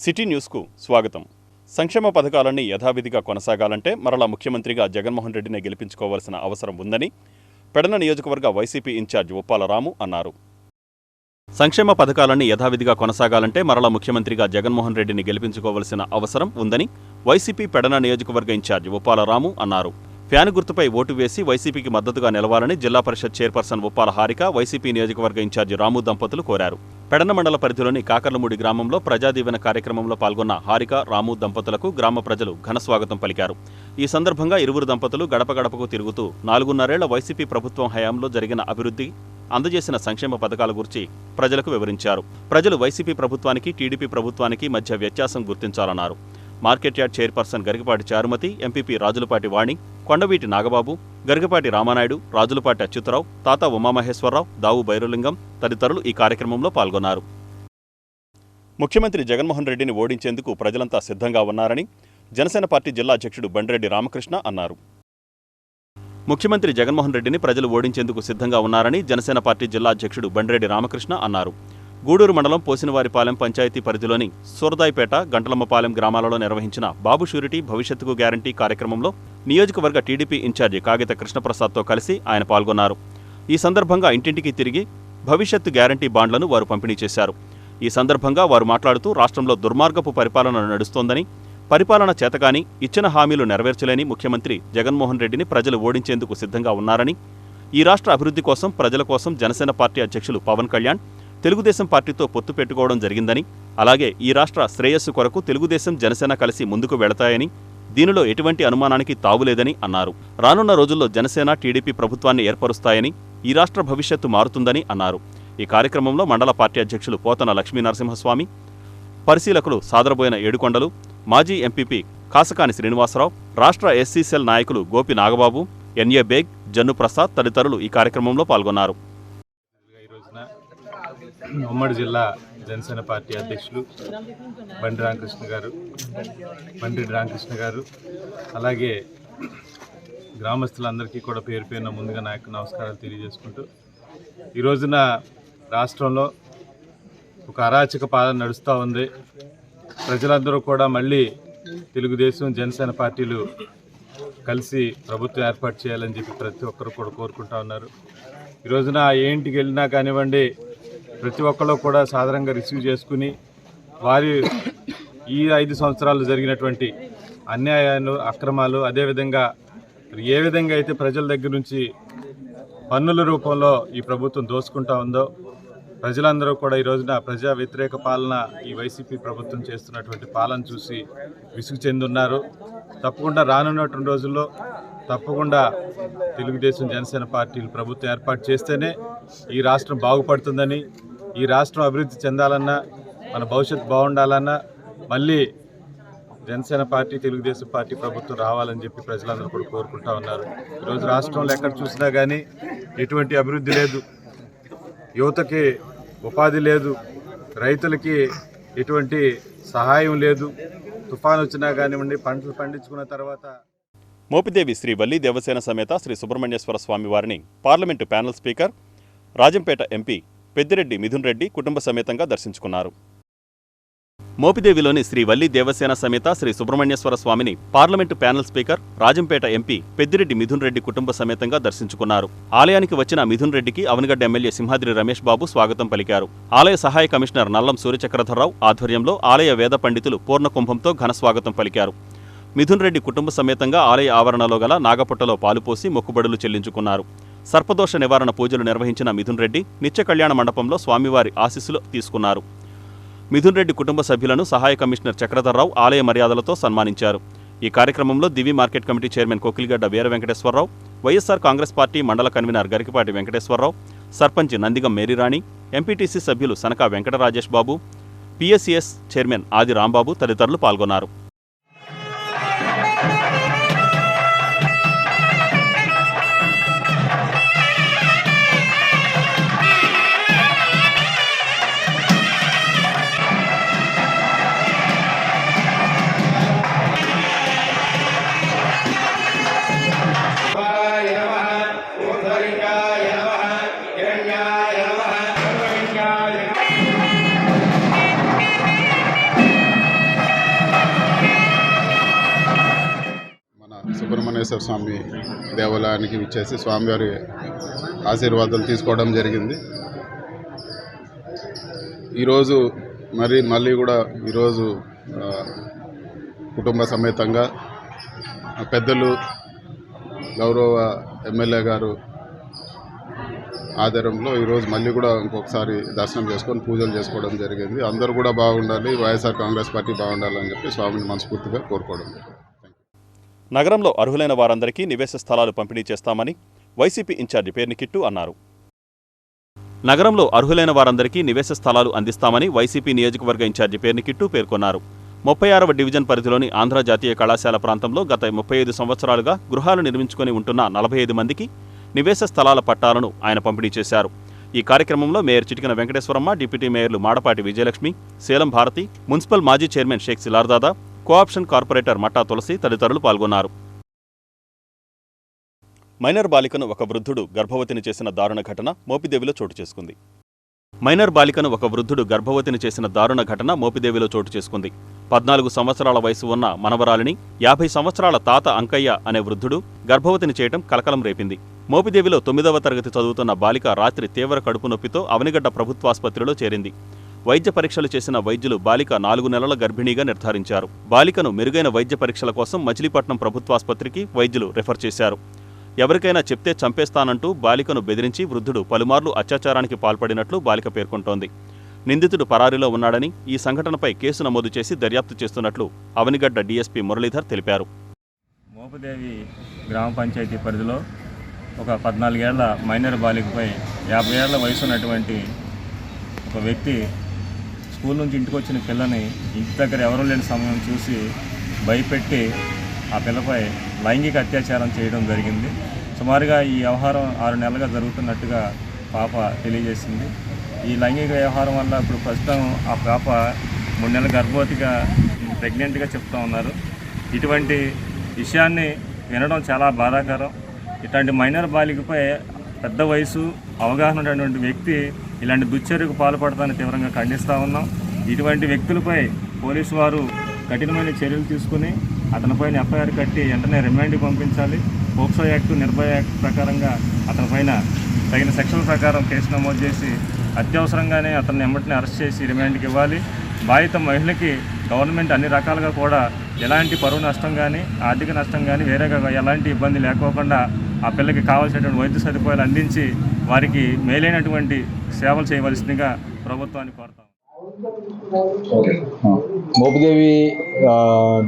City న్యూస్కు స్వాగతం. సంక్షేమ పథకాలన్నీ యథావిధిగా కొనసాగాలంటే మరలా ముఖ్యమంత్రిగా జగన్మోహన్ రెడ్డినే గెలిపించుకోవాల్సిన అవసరం ఉందని పెడన నియోజకవర్గ వైసీపీ ఇన్ఛార్జ్ ఉప్పాల రాము అన్నారు. సంక్షేమ పథకాలన్నీ యథావిధిగా కొనసాగాలంటే మరలా ముఖ్యమంత్రిగా జగన్మోహన్ రెడ్డిని గెలిపించుకోవాల్సిన అవసరం ఉందని వైసీపీ పెడన నియోజకవర్గ ఇన్ఛార్జ్ ఉప్పాల రాము అన్నారు. ఫ్యాన్ గుర్తుపై ఓటు వేసి వైసీపీకి మద్దతుగా నిలవాలని జిల్లా పరిషత్ చైర్పర్సన్ ఉప్పాల హారిక, వైసీపీ నియోజకవర్గ ఇన్ఛార్జి రాము దంపతులు కోరారు. పెడన మండల పరిధిలోని కాకర్లమూడి గ్రామంలో ప్రజాదీవెన కార్యక్రమంలో పాల్గొన్న హారిక, రాము దంపతులకు గ్రామ ప్రజలు ఘనస్వాగతం పలికారు. ఈ సందర్భంగా ఇరువురు దంపతులు గడప గడపకు తిరుగుతూ 4.5 వైసీపీ ప్రభుత్వం హయాంలో జరిగిన అభివృద్ధి, అందజేసిన సంక్షేమ పథకాల గురించి ప్రజలకు వివరించారు. ప్రజలు వైసీపీ ప్రభుత్వానికి, టీడీపీ ప్రభుత్వానికి మధ్య వ్యత్యాసం గుర్తించాలన్నారు. Market yard chairperson Garikapati Charumathi, MPP Rajulapati Vani, Kondaveeti Nagababu, Garikapati Ramanaidu, Rajulapati Achyutarao, Tata Umamaheswararao, దావు బైరులింగం తదితరులు ఈ కార్యక్రమంలో పాల్గొన్నారు. ముఖ్యమంత్రి జగన్మోహన్ రెడ్డిని ఓడించేందుకు ప్రజలంతా సిద్ధంగా ఉన్నారని జనసేన పార్టీ జిల్లా అధ్యక్షుడు బండిరెడ్డి రామకృష్ణ అన్నారు. ముఖ్యమంత్రి జగన్మోహన్ రెడ్డిని ప్రజలు ఓడించేందుకు సిద్ధంగా ఉన్నారని జనసేన పార్టీ జిల్లా అధ్యక్షుడు బండిరెడ్డి రామకృష్ణ అన్నారు. గూడూరు మండలం పోసినవారిపాలెం పంచాయతీ పరిధిలోని సూరదాయిపేట, గంటలమ్మపాలెం గ్రామాలలో నిర్వహించిన బాబు షూరిటీ భవిష్యత్తుకు గ్యారంటీ కార్యక్రమంలో నియోజకవర్గ టీడీపీ ఇన్ఛార్జి కాగిత కృష్ణప్రసాద్తో కలిసి ఆయన పాల్గొన్నారు. ఈ సందర్భంగా ఇంటింటికి తిరిగి భవిష్యత్తు గ్యారంటీ బాండ్లను వారు పంపిణీ చేశారు. ఈ సందర్భంగా వారు మాట్లాడుతూ రాష్ట్రంలో దుర్మార్గపు పరిపాలన నడుస్తోందని, పరిపాలన చేతగాని ఇచ్చిన హామీలు నెరవేర్చలేని ముఖ్యమంత్రి జగన్మోహన్ రెడ్డిని ప్రజలు ఓడించేందుకు సిద్ధంగా ఉన్నారని, ఈ రాష్ట్ర అభివృద్ధి కోసం, ప్రజల కోసం జనసేన పార్టీ అధ్యక్షులు పవన్ కళ్యాణ్ తెలుగుదేశం పార్టీతో పొత్తు పెట్టుకోవడం జరిగిందని, అలాగే ఈ రాష్ట్ర శ్రేయస్సు కొరకు తెలుగుదేశం, జనసేన కలిసి ముందుకు వెళతాయని, దీనిలో ఎటువంటి అనుమానానికి తావులేదని అన్నారు. రానున్న రోజుల్లో జనసేన, టీడీపీ ప్రభుత్వాన్ని ఏర్పరుస్తాయని, ఈ రాష్ట్ర భవిష్యత్తు మారుతుందని అన్నారు. ఈ కార్యక్రమంలో మండల పార్టీ అధ్యక్షులు పోతన లక్ష్మీనరసింహస్వామి, పరిశీలకులు సాదరబోయిన ఏడుకొండలు, మాజీ ఎంపీపీ కాసకాని శ్రీనివాసరావు, రాష్ట్ర ఎస్సీ సెల్ నాయకులు గోపి నాగబాబు, ఎన్ఏ బేగ్, జన్ను ప్రసాద్ తదితరులు ఈ కార్యక్రమంలో పాల్గొన్నారు. ఉమ్మడి జిల్లా జనసేన పార్టీ అధ్యక్షులు బండిరెడ్డి రామకృష్ణ గారు, అలాగే గ్రామస్తులందరికీ కూడా పేరు పేరున ముందుగా నాకు నమస్కారాలు తెలియజేసుకుంటూ, ఈ రోజున రాష్ట్రంలో ఒక అరాచక పాలన నడుస్తూ ఉంది. ప్రజలందరూ కూడా మళ్ళీ తెలుగుదేశం, జనసేన పార్టీలు కలిసి ప్రభుత్వం ఏర్పాటు చేయాలని చెప్పి ప్రతి ఒక్కరు కూడా కోరుకుంటా ఉన్నారు. ఈ రోజున ఏ ఇంటికి వెళ్ళినా కానివ్వండి, ప్రతి ఒక్కళ్ళు కూడా సాధారణంగా రిసీవ్ చేసుకుని వారి ఈ 5 సంవత్సరాలు జరిగినటువంటి అన్యాయాలు, అక్రమాలు, అదేవిధంగా ఏ విధంగా అయితే ప్రజల దగ్గర నుంచి పన్నుల రూపంలో ఈ ప్రభుత్వం దోచుకుంటా ఉందో, ప్రజలందరూ కూడా ఈ రోజున ప్రజా వ్యతిరేక పాలన, ఈ వైసీపీ ప్రభుత్వం చేస్తున్నటువంటి పాలన చూసి విసుగు చెందున్నారు. తప్పకుండా రానున్నటువంటి రోజుల్లో తప్పకుండా తెలుగుదేశం, జనసేన పార్టీలు ప్రభుత్వం ఏర్పాటు చేస్తేనే ఈ రాష్ట్రం బాగుపడుతుందని, ఈ రాష్ట్రం అభివృద్ధి చెందాలన్నా, మన భవిష్యత్తు బాగుండాలన్నా మళ్ళీ జనసేన పార్టీ, తెలుగుదేశం పార్టీ ప్రభుత్వం రావాలని చెప్పి ప్రజలందరూ కూడా కోరుకుంటా ఉన్నారు. ఈరోజు రాష్ట్రంలో ఎక్కడ చూసినా కానీ ఎటువంటి అభివృద్ధి లేదు, యువతకి ఉపాధి లేదు, రైతులకి ఎటువంటి సహాయం లేదు. తుఫాను వచ్చినా కానివ్వండి, పంటలు పండించుకున్న తర్వాత మోపిదేవి శ్రీ వల్లి దేవసేన సమేత శ్రీ సుబ్రహ్మణ్యేశ్వర స్వామి వారిని parliament panel speaker, Rajampet MP Peddireddy Mithun Reddy కుటుంబ సమేతంగా దర్శించుకున్నారు. మోపిదేవిలోని శ్రీ వల్లి దేవసేన సమేత శ్రీ సుబ్రహ్మణ్యేశ్వర స్వామిని parliament panel speaker, Rajampet MP Peddireddy Mithun Reddy కుటుంబ సమేతంగా దర్శించుకున్నారు. ఆలయానికి వచ్చిన మిథున్ రెడ్డికి అవనగడ్డ ఎమ్మెల్యే సింహాద్రి రమేష్ బాబు స్వాగతం పలికారు. ఆలయ సహాయ కమిషనర్ నల్లం సూర్యచక్రధర్రావు ఆధ్వర్యంలో ఆలయ వేద పండితులు పూర్ణకుంభంతో ఘనస్వాగతం పలికారు. మిథున్ రెడ్డి కుటుంబ సమేతంగా ఆలయ ఆవరణలో గల నాగపుట్టలో పాలుపోసి మొక్కుబడులు చెల్లించుకున్నారు. సర్పదోష నివారణ పూజలు నిర్వహించిన మిథున్ రెడ్డి నిత్య కళ్యాణ మండపంలో స్వామివారి ఆశీస్సులు తీసుకున్నారు. మిథున్ రెడ్డి కుటుంబ సభ్యులను సహాయ కమిషనర్ చక్రధర్రావు ఆలయ మర్యాదలతో సన్మానించారు. ఈ కార్యక్రమంలో దివి మార్కెట్ కమిటీ చైర్మన్ కోకిలిగడ్డ వీర వెంకటేశ్వరరావు, వైఎస్ఆర్ కాంగ్రెస్ పార్టీ మండల కన్వీనర్ గరికపాటి వెంకటేశ్వరరావు, సర్పంచ్ నందిగం మేరీరాణి, ఎంపీటీసీ సభ్యులు సనక వెంకట రాజేష్ బాబు, పిఎస్సిఎస్ చైర్మన్ ఆది రాంబాబు తదితరులు పాల్గొన్నారు. సుబ్రహ్మణ్యేశ్వర స్వామి దేవాలయానికి విచ్చేసి స్వామివారి ఆశీర్వాదాలు తీసుకోవడం జరిగింది. ఈరోజు మళ్ళీ కూడా ఈరోజు కుటుంబ సమేతంగా పెద్దలు గౌరవ ఎమ్మెల్యే గారు ఆధ్వర్యంలో ఈరోజు మళ్ళీ కూడా ఇంకొకసారి దర్శనం చేసుకొని పూజలు చేసుకోవడం జరిగింది. అందరూ కూడా బాగుండాలి, వైఎస్ఆర్ కాంగ్రెస్ పార్టీ బాగుండాలని చెప్పి స్వామిని మనస్ఫూర్తిగా కోరుకోవడం. నగరంలో అర్హులైన వారందరికీ నివేశ స్థలాలు పంపిణీ చేస్తామని వైసీపీ ఇన్ఛార్జి పేర్నికిట్టు అన్నారు. నగరంలో అర్హులైన వారందరికీ నివేశ స్థలాలు అందిస్తామని వైసీపీ నియోజకవర్గ ఇన్ఛార్జి పేర్నికిట్టు పేర్కొన్నారు. 36వ డివిజన్ పరిధిలోని ఆంధ్ర జాతీయ కళాశాల ప్రాంతంలో గత 35 సంవత్సరాలుగా గృహాలు నిర్మించుకొని ఉంటున్న 45 మందికి నివేశ స్థలాల పట్టాలను ఆయన పంపిణీ చేశారు. ఈ కార్యక్రమంలో మేయర్ చిటికన వెంకటేశ్వరమ్మ, డిప్యూటీ మేయర్లు మాడపాటి విజయలక్ష్మి, సేలం భారతి, మున్సిపల్ మాజీ chairman Sheikh Silardada, co option corporator Matta Tulasi తదితరులు పాల్గొన్నారు. మైనర్ బాలికను ఒక వృద్ధుడు గర్భవతిని చేసిన దారుణ ఘటన మోపిదేవిలో చోటు చేసుకుంది. మైనర్ బాలికను ఒక వృద్ధుడు గర్భవతిని చేసిన దారుణ ఘటన మోపిదేవిలో చోటు చేసుకుంది. 14 సంవత్సరాల వయసు ఉన్న మనవరాలిని 50 సంవత్సరాల తాత అంకయ్య అనే వృద్ధుడు గర్భవతిని చేయడం కలకలం రేపింది. మోపిదేవిలో 9వ తరగతి చదువుతున్న బాలిక రాత్రి తీవ్ర కడుపు నొప్పితో అవనిగడ్డ ప్రభుత్వాసుపత్రిలో చేరింది. వైద్య పరీక్షలు చేసిన వైద్యులు బాలిక 4 నెలల గర్భిణీగా నిర్ధారించారు. బాలికను మెరుగైన వైద్య పరీక్షల కోసం మచిలీపట్నం ప్రభుత్వాసుపత్రికి వైద్యులు రిఫర్ చేశారు. ఎవరికైనా చెప్తే చంపేస్తానంటూ బాలికను బెదిరించి వృద్ధుడు పలుమార్లు అత్యాచారానికి పాల్పడినట్లు బాలిక పేర్కొంటోంది. నిందితుడు పరారీలో ఉన్నాడని, ఈ సంఘటనపై కేసు నమోదు చేసి దర్యాప్తు చేస్తున్నట్లు అవనిగడ్డ డీఎస్పీ మురళీధర్ తెలిపారు. మోపిదేవి గ్రామ పంచాయతీ పరిధిలో ఒక 14 ఏళ్ల మైనర్ బాలికపై 50 ఏళ్ల వయసు ఉన్నటువంటి ఒక వ్యక్తి స్కూల్ నుంచి ఇంటికి వచ్చిన పిల్లని ఇంటి దగ్గర ఎవరూ లేని సమయం చూసి భయపెట్టి ఆ పిల్లపై లైంగిక అత్యాచారం చేయడం జరిగింది. సుమారుగా ఈ వ్యవహారం 6 నెలలుగా జరుగుతున్నట్టుగా పాప తెలియజేసింది. ఈ లైంగిక వ్యవహారం వల్ల ఇప్పుడు ప్రస్తుతం ఆ పాప 3 నెలల గర్భవతిగా ప్రెగ్నెంట్గా చెప్తూ ఉన్నారు. ఇటువంటి విషయాన్ని వినడం చాలా బాధాకరం. ఇట్లాంటి మైనర్ బాలికపై పెద్ద వయసు అవగాహన ఉన్నటువంటి వ్యక్తి ఇలాంటి దుశ్చర్యకు పాల్పడతాన్ని తీవ్రంగా ఖండిస్తూ ఉన్నాం. ఇటువంటి వ్యక్తులపై పోలీసు వారు కఠినమైన చర్యలు తీసుకుని అతనిపైన ఎఫ్ఐఆర్ కట్టి వెంటనే రిమాండ్కి పంపించాలి. పోక్సో యాక్ట్, నిర్భయ యాక్ట్ ప్రకారంగా అతనిపైన తగిన సెక్షన్ల ప్రకారం కేసు నమోదు చేసి అత్యవసరంగానే అతన్ని వెంటనే అరెస్ట్ చేసి రిమాండ్కి ఇవ్వాలి. బాధిత మహిళకి గవర్నమెంట్ అన్ని రకాలుగా కూడా ఎలాంటి పరువు నష్టం కానీ, ఆర్థిక నష్టం కానీ, వేరేగా ఎలాంటి ఇబ్బంది లేకోకుండా ఆ పిల్లకి కావాల్సినటువంటి వైద్య సదుపాయాలు అందించి వారికి మేలైనటువంటి సేవలు చేయవలసిందిగా ప్రభుత్వాన్ని కోరుతాం. మోపిదేవి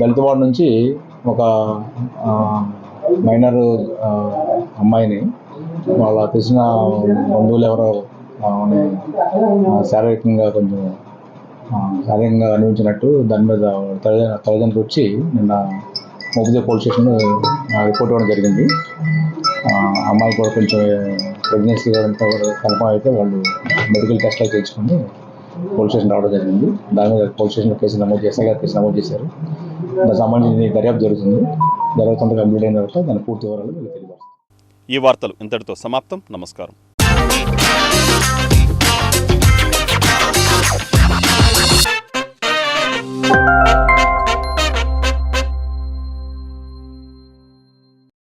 దళితవాడ నుంచి ఒక మైనర్ అమ్మాయిని వాళ్ళ తెలిసిన బంధువులు ఎవరో శారీరకంగా అనుభవించినట్టు దాని మీద తల్లిదండ్రులు వచ్చి నిన్న మోపిదేవి పోలీస్ స్టేషన్ రిపోర్ట్ ఇవ్వడం జరిగింది. అమ్మాయి కూడా కొంచెం ప్రెగ్నెన్సీ కన్ఫర్మ్ అయితే వాళ్ళు మెడికల్ టెస్ట్లు చేయించుకొని పోలీస్ స్టేషన్ రావడం జరిగింది. దాని మీద పోలీస్ స్టేషన్లో కేసు నమోదు చేశారు. దానికి సంబంధించి దర్యాప్తు జరుగుతుంది. దర్యాప్తు కంప్లీట్ అయిన తర్వాత దాని పూర్తి వివరాలు తెలియజేస్తారు. ఈ వార్తలు ఇంతటితో సమాప్తం. నమస్కారం.